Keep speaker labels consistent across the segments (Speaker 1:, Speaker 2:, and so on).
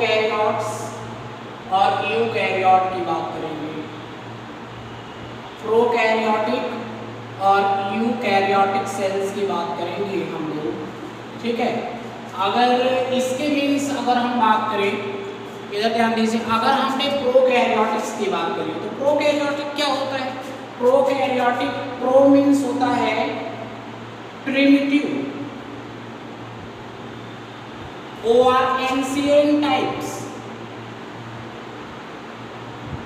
Speaker 1: Prokaryotes और eukaryote की बात करेंगे। प्रोकैरियोटिक और यूकैरियोटिक सेल्स की बात करेंगे हम लोग, ठीक है। अगर इसके मीन्स अगर हम बात करें, इधर ध्यान दीजिए, अगर हमने प्रोकैरियोटिक्स की बात करी तो प्रोकैरियोटिक क्या होता है? प्रोकैरियोटिक, प्रो मीन्स होता है प्रिमिटिव, और एंशिएंट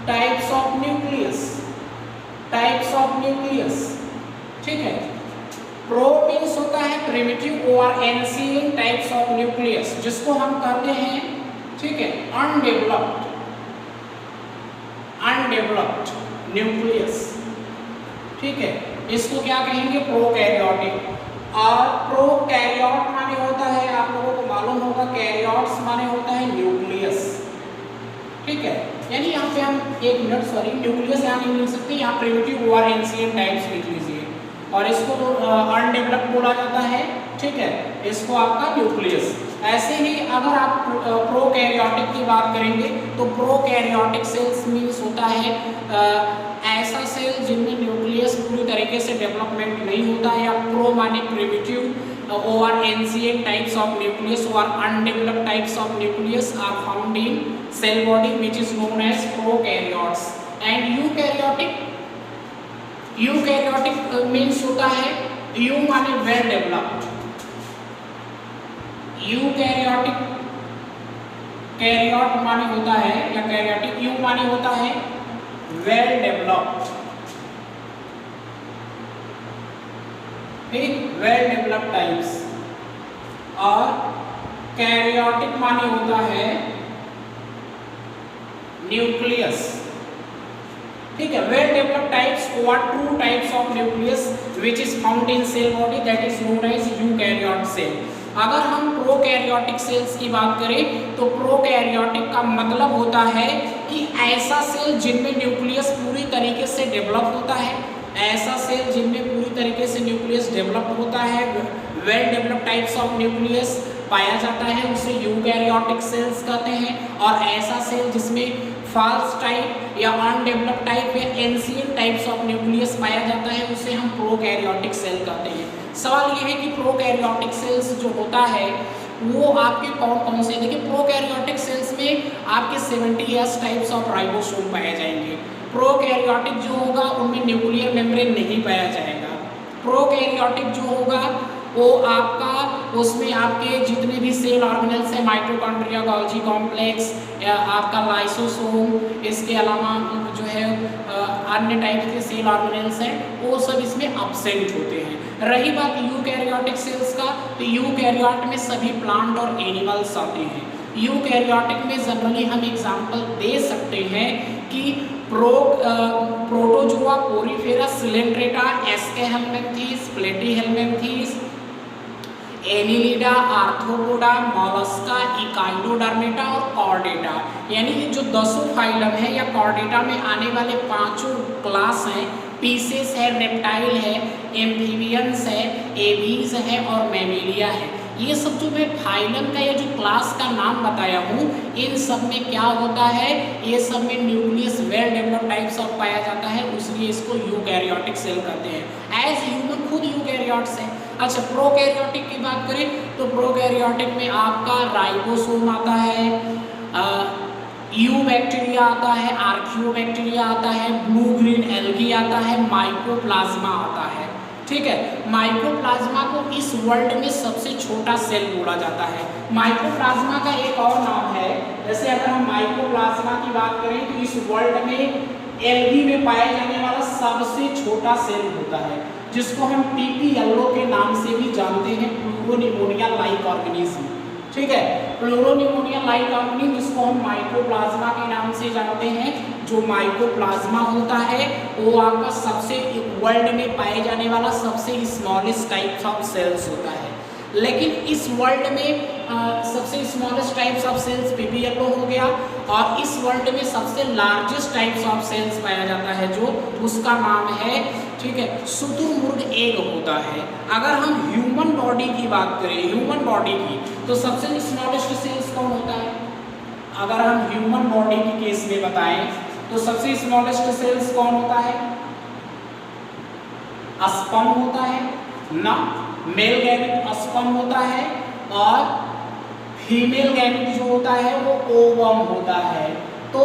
Speaker 1: टाइप्स ऑफ न्यूक्लियस, ठीक है। प्रो मीन्स होता है प्रिमिटिव और एंशिएंट टाइप्स ऑफ न्यूक्लियस, जिसको हम कहते हैं, ठीक है, अनडेवलप्ड न्यूक्लियस, ठीक है। इसको क्या कहेंगे? प्रोकैरियोटिक। और प्रोकैरियोट माने होता है, आप लोगों को मालूम होगा, कैरियोट्स माने होता है न्यूक्लियस, ठीक है। यानी यहाँ पे हम न्यूक्लियस यहाँ नहीं लिख सकते, यहाँ प्रिमिटिव और एंशिएंट टाइप्स लिख लीजिए, और इसको तो अनडेवलप्ड बोला जाता है, ठीक है, इसको आपका न्यूक्लियस। ऐसे ही अगर आप प्रोकैरियोटिक की बात करेंगे तो प्रोकैरियोटिक सेल्स मीन्स होता है ऐसा सेल जिनमें न्यूक्लियस पूरी तरीके से डेवलपमेंट नहीं होता है, या प्रो माने प्रिमिटिव और एंशिएंट टाइप्स ऑफ न्यूक्लियस और undeveloped types of nucleus are found in cell body which is known as prokaryotes. And eukaryotic means होता है, यू माने वेल डेवलप्ड, यूकैरियोटिक, कैरियोट माने होता है, या कैरियोटिक, यू माने होता है वेल डेवलप्ड, ठीक, वेल डेवलप्ड टाइप्स। और कैरियोटिक माने होता है न्यूक्लियस, ठीक है। वेल डेवलप्ड टाइप्स और two types of nucleus which is found in cell body, that is known as eukaryote cell. अगर हम प्रोकैरियोटिक सेल्स की बात करें तो प्रोकैरियोटिक का मतलब होता है कि ऐसा सेल जिनमें न्यूक्लियस पूरी तरीके से डेवलप होता है, ऐसा सेल जिनमें पूरी तरीके से न्यूक्लियस डेवलप होता है, well developed types of nucleus पाया जाता है, उसे यूकैरियोटिक सेल्स कहते हैं। और ऐसा सेल जिसमें फॉल्स टाइप या अनडेवलप्ड टाइप या एंशिएंट टाइप्स ऑफ न्यूक्लियस पाया जाता है, उसे हम प्रोकैरियोटिक सेल कहते हैं। सवाल यह है कि प्रोकैरियोटिक सेल्स जो होता है वो आपके कौन कौन से, देखिए प्रोकैरियोटिक सेल्स में आपके 70S टाइप्स ऑफ राइबोसोम पाए जाएंगे। प्रोकैरियोटिक जो होगा उनमें न्यूक्लियर मेम्ब्रेन नहीं पाया जाएगा। प्रोकैरियोटिक जो होगा वो आपका, उसमें आपके जितने भी सेल ऑर्गेनेल्स हैं, माइटोकॉन्ड्रिया, गोल्गी कॉम्प्लेक्स, आपका लाइसोसोम, इसके अलावा जो है अन्य टाइप के सेल ऑर्गेनेल्स हैं, वो सब इसमें अब्सेंट होते हैं। रही बात यूकैरियोटिक सेल्स का, तो यूकैरियोट में सभी प्लांट और एनिमल्स आते हैं। यूकैरियोटिक में जनरली हम एग्जांपल दे सकते हैं कि protozoa, porifera, coelenterata, aschelminthes, platyhelminthes, annelida, arthropoda, mollusca, echinodermata और कॉर्डेटा, यानी ये जो 10 फाइलम है या कॉर्डेटा में आने वाले 5 क्लास हैं, पीसेस है, रेप्टाइल है, एम्फीबियंस है, एवीज है और मैमेलिया है। ये सब जो मैं फाइलम का या जो क्लास का नाम बताया हूँ, इन सब में क्या होता है, ये सब में nucleus well developed types of पाया जाता है, इसलिए इसको यूकैरियोटिक सेल कहते हैं। एज ह्यूमन खुद यूकैरियोट्स हैं। अच्छा, प्रोकैरियोटिक की बात करें तो प्रोकैरियोटिक में आपका राइबोसोम आता है, यू बैक्टीरिया आता है, आर्कियोबैक्टीरिया आता है, ब्लू ग्रीन एल्गी आता है, माइकोप्लाज्मा आता है, ठीक है। माइकोप्लाज्मा को इस वर्ल्ड में सबसे छोटा सेल बोला जाता है। माइकोप्लाज्मा का एक और नाम है, जैसे अगर हम माइकोप्लाज्मा की बात करें तो इस वर्ल्ड में एल्गी में पाए जाने वाला सबसे छोटा सेल होता है, जिसको हम PPLO के नाम से भी जानते हैं, प्लूरोनिमोनिया लाइक ऑर्गेनिज्म, ठीक है। प्लूरोनिमोनिया लाइक ऑर्गेनिज्म जिसको हम माइकोप्लाज्मा के नाम से जानते हैं। जो माइकोप्लाज्मा होता है वो आपका सबसे वर्ल्ड में पाए जाने वाला सबसे स्मॉलेस्ट टाइप ऑफ सेल्स होता है। लेकिन इस वर्ल्ड में सबसे smallest types of cells PPLO हो गया, और इस वर्ल्ड में सबसे लार्जेस्ट टाइप्स ऑफ सेल्स पाया जाता है जो उसका नाम है, ठीक है, शुतुरमुर्ग एग होता है। अगर हम ह्यूमन बॉडी की बात करें, ह्यूमन बॉडी की, तो सबसे स्मॉलेस्ट सेल्स कौन होता है? अगर हम ह्यूमन बॉडी की केस में बताएं तो सबसे स्मॉलेस्ट सेल्स कौन होता है? स्पर्म होता है ना, मेल गैमेट स्पर्म होता है और फीमेल गैमेट जो होता है वो ओवम होता है। तो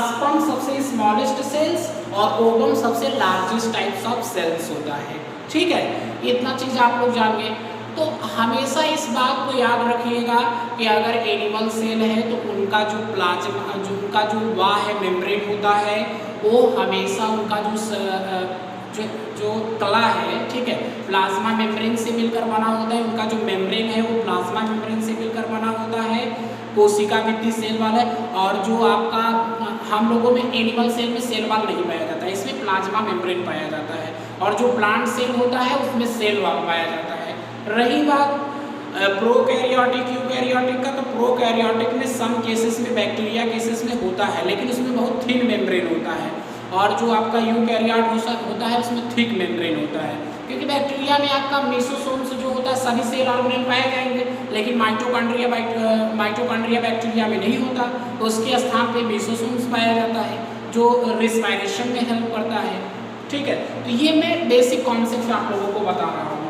Speaker 1: स्पर्म सबसे स्मॉलेस्ट सेल्स और ओवम सबसे लार्जेस्ट टाइप्स ऑफ सेल्स होता है। ठीक है, इतना चीज आप लोग जान गए। तो हमेशा इस बात को याद रखिएगा कि अगर एनिमल सेल है तो उनका जो प्लाज्मा उनका जो है मेम्ब्रेन होता है वो हमेशा उनका जो तला है, ठीक है, प्लाज्मा मेम्ब्रेन से मिलकर बना होता है। उनका जो मेम्ब्रेन है वो प्लाज्मा मेम्ब्रेन से मिलकर बना होता है, कोशिका भित्ति सेल वाल है। और जो आपका हम लोगों में एनिमल सेल में सेल वाल नहीं पाया जाता है, इसमें प्लाज्मा मेम्ब्रेन पाया जाता है। और जो प्लांट सेल होता है उसमें सेल वाल पाया जाता है। रही बात प्रोकैरियोटिक यूकैरियोटिक का, तो प्रोकैरियोटिक में सम केसेस में बैक्टीरिया केसेस में होता है, लेकिन उसमें बहुत थिन मेम्ब्रेन होता है। और जो आपका यूकैरियोट होता है उसमें थिक मेम्ब्रेन होता है, क्योंकि बैक्टीरिया में आपका मेसोसोम्स जो होता है सभी सेल ऑर्गेनेल पाए जाएंगे, लेकिन माइटोकॉन्ड्रिया बैक्टीरिया में नहीं होता, तो उसके स्थान पे मेसोसोम्स पाया जाता है जो रेस्पिरेशन में हेल्प करता है। ठीक है, तो ये मैं बेसिक कॉन्सेप्ट आप लोगों को बता रहा हूँ।